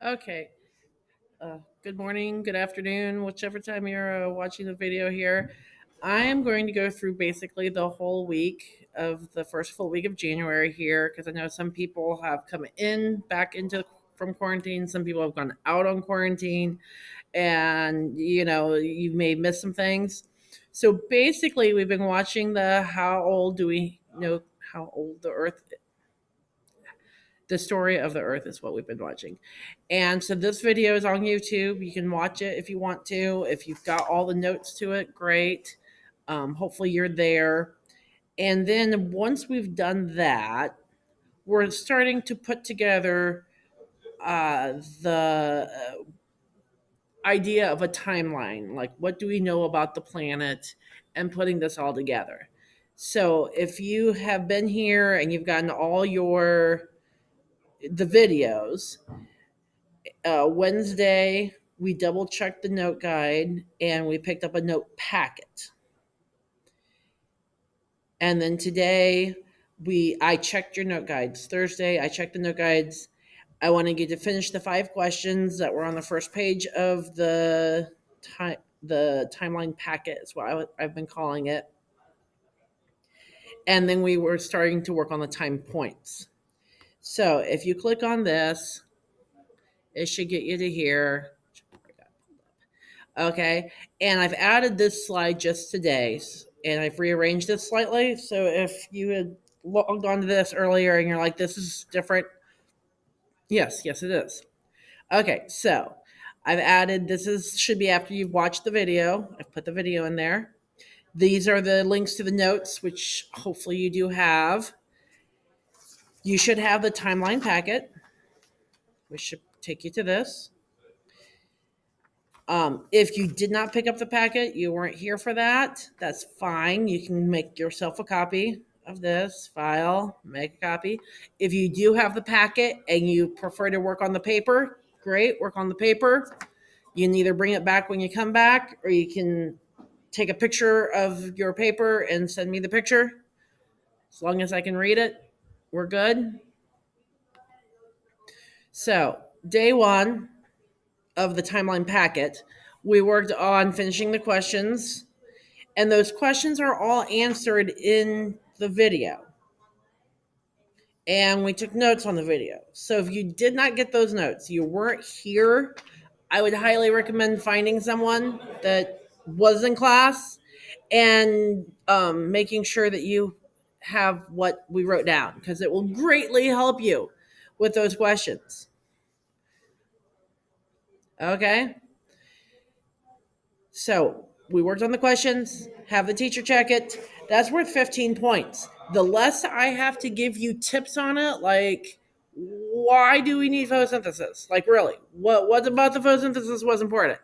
Okay. Good morning, good afternoon, whichever time you're watching the video here. I am going to go through basically the whole week of the first full week of January here because I know some people have come in back into from quarantine. Some people have gone out on quarantine, and you may miss some things. So basically, we've been watching the how old do we know how old the Earth the story of the earth is what we've been watching. And so this video is on YouTube. You can watch it if you want to. If you've got all the notes to it, great. Hopefully you're there. And then once we've done that, we're starting to put together the idea of a timeline. Like, what do we know about the planet, and putting this all together. So if you have been here and you've gotten all the videos, Wednesday, we double checked the note guide and we picked up a note packet. And then today, I checked your note guides. Thursday, I checked the note guides. I wanted you to finish the 5 questions that were on the first page of the timeline packet is what I've been calling it. And then we were starting to work on the time points. So if you click on this, it should get you to here. Okay. And I've added this slide just today, and I've rearranged it slightly. So if you had logged onto this earlier and you're like, this is different, yes, it is. Okay. So I've added should be after you've watched the video. I've put the video in there. These are the links to the notes, which hopefully you do have. You should have the timeline packet, which should take you to this. If you did not pick up the packet, you weren't here for that, that's fine. You can make yourself a copy of this file, make a copy. If you do have the packet and you prefer to work on the paper, great, work on the paper. You can either bring it back when you come back, or you can take a picture of your paper and send me the picture. As long as I can read it, we're good. So, day one of the timeline packet, we worked on finishing the questions, and those questions are all answered in the video. And we took notes on the video. So if you did not get those notes, you weren't here, I would highly recommend finding someone that was in class and making sure that you have what we wrote down, because it will greatly help you with those questions. Okay? So we worked on the questions, have the teacher check it. That's worth 15 points. The less I have to give you tips on it, like, why do we need photosynthesis? Like, really, what about the photosynthesis was important?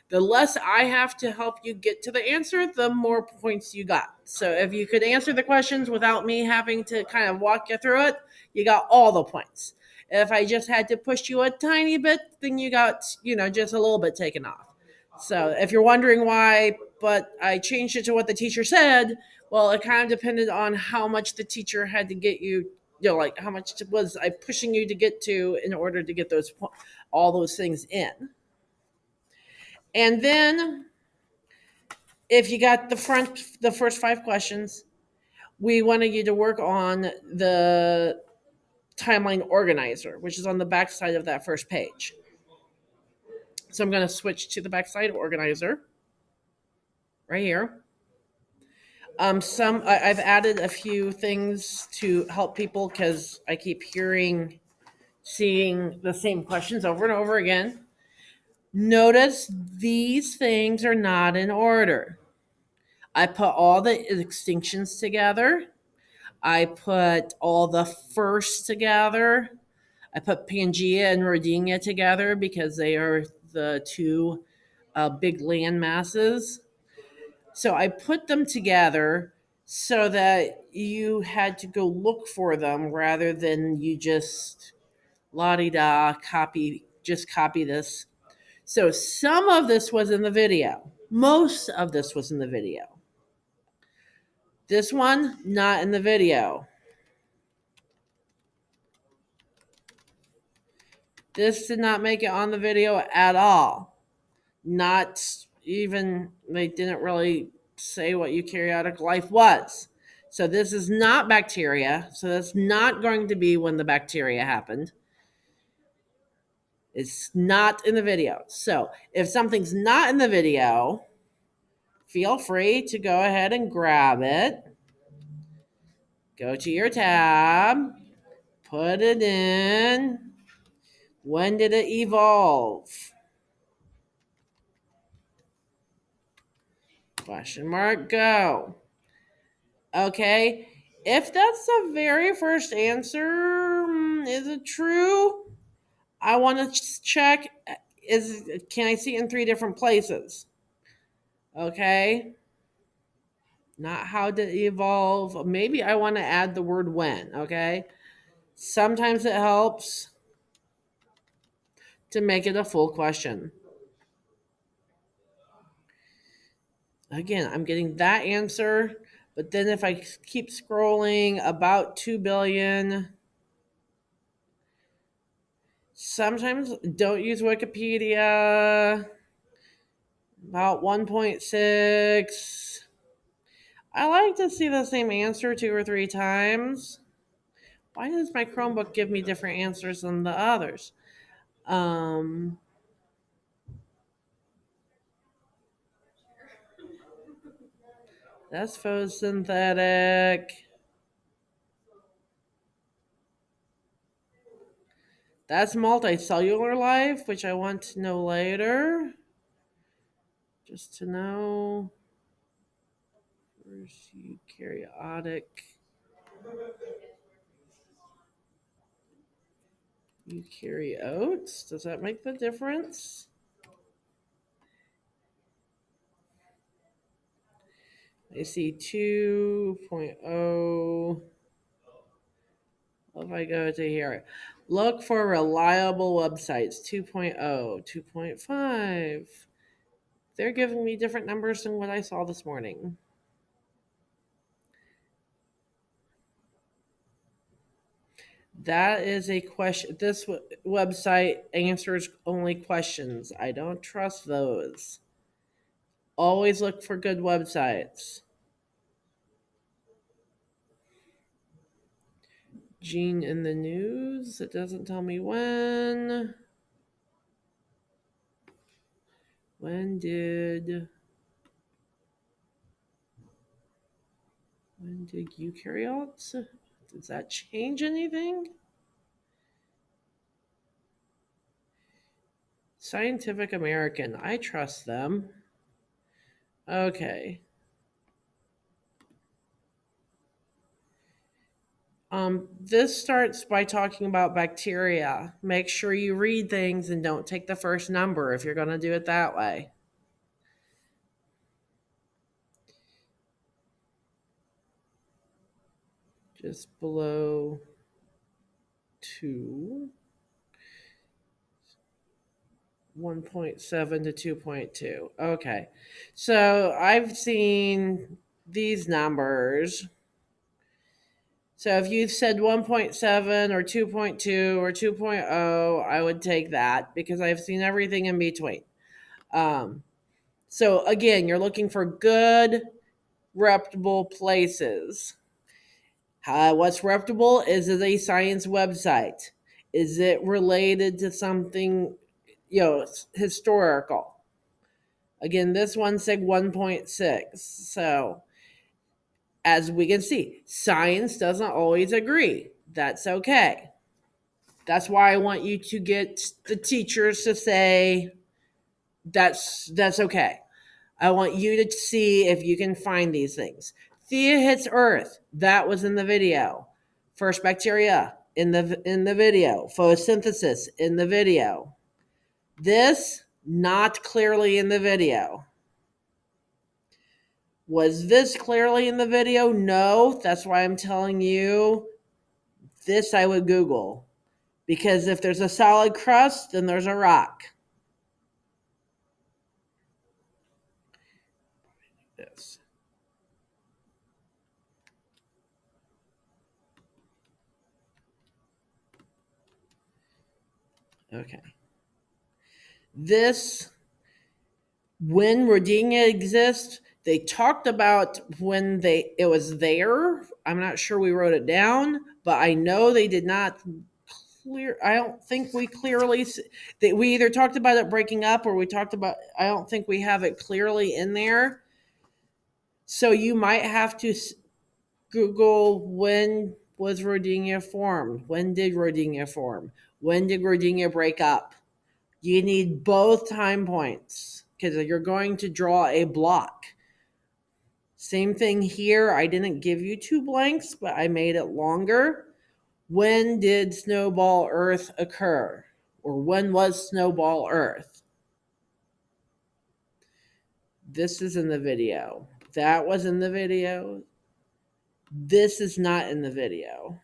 The less I have to help you get to the answer, the more points you got. So if you could answer the questions without me having to kind of walk you through it, you got all the points. If I just had to push you a tiny bit, then you got, just a little bit taken off. So if you're wondering why, but I changed it to what the teacher said, well, it kind of depended on how much the teacher had to get you, like how much was I pushing you to get to in order to get all those things in. And then if you got the first 5 questions, we wanted you to work on the timeline organizer, which is on the back side of that first page. So I'm going to switch to the backside organizer right here. I've added a few things to help people because I keep seeing the same questions over and over again. Notice these things are not in order. I put all the extinctions together. I put all the firsts together. I put Pangea and Rodinia together because they are the two big land masses. So I put them together so that you had to go look for them rather than you just la-di-da copy this. So some of this was in the video. Most of this was in the video. This one, not in the video. This did not make it on the video at all. Not even, they didn't really say what eukaryotic life was. So this is not bacteria. So that's not going to be when the bacteria happened. It's not in the video. So if something's not in the video, feel free to go ahead and grab it. Go to your tab, put it in. When did it evolve? Question mark, go. Okay, if that's the very first answer, is it true? I want to check, can I see it in 3 different places? Okay. Not how did it evolve. Maybe I want to add the word when, okay? Sometimes it helps to make it a full question. Again, I'm getting that answer, but then if I keep scrolling, about 2 billion. Sometimes don't use Wikipedia. About 1.6. I like to see the same answer 2 or 3 times. Why does my Chromebook give me different answers than the others? That's photosynthetic. That's multicellular life, which I want to know later. Just to know. Where's eukaryotic? Eukaryotes? Does that make the difference? I see 2.0. If I go to here, look for reliable websites 2.0, 2.5. They're giving me different numbers than what I saw this morning. That is a question. This website answers only questions. I don't trust those. Always look for good websites. Gene in the news. It doesn't tell me when. When did eukaryotes? Does that change anything? Scientific American. I trust them. Okay. This starts by talking about bacteria. Make sure you read things and don't take the first number if you're going to do it that way. Just below 2. 1.7 to 2.2. Okay. So I've seen these numbers. So if you said 1.7 or 2.2 or 2.0, I would take that because I've seen everything in between. So again, you're looking for good, reputable places. What's reputable? Is it a science website? Is it related to something, historical? Again, this one said 1.6. So as we can see, science doesn't always agree. That's okay. That's why I want you to get the teachers to say that's okay. I want you to see if you can find these things. Thea hits Earth. That was in the video. First bacteria in the video. Photosynthesis in the video. This not clearly in the video. Was this clearly in the video? No. That's why I'm telling you this I would Google. Because if there's a solid crust, then there's a rock. Yes. Okay. This, when Rodinia exists, they talked about when it was there. I'm not sure we wrote it down, but I know they did not clear. I don't think we clearly that we either talked about it breaking up or we talked about. I don't think we have it clearly in there. So you might have to Google when was Rodinia formed? When did Rodinia form? When did Rodinia break up? You need both time points because you're going to draw a block. Same thing here. I didn't give you two blanks, but I made it longer. When did Snowball Earth occur? Or when was Snowball Earth? This is in the video. That was in the video. This is not in the video.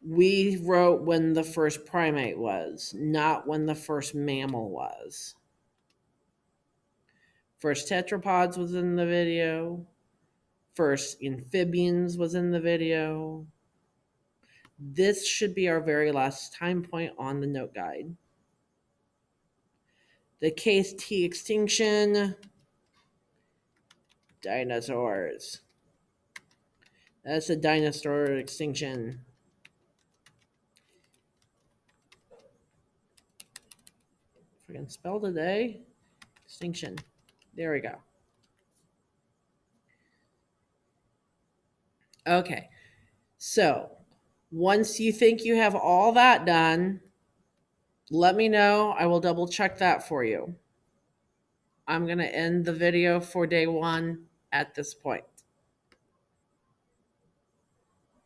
We wrote when the first primate was, not when the first mammal was. First tetrapods was in the video. First amphibians was in the video. This should be our very last time point on the note guide. The case T extinction, dinosaurs. That's a dinosaur extinction. If I can spell today, extinction. There we go. Okay, so once you think you have all that done, let me know. I will double check that for you. I'm going to end the video for day one at this point.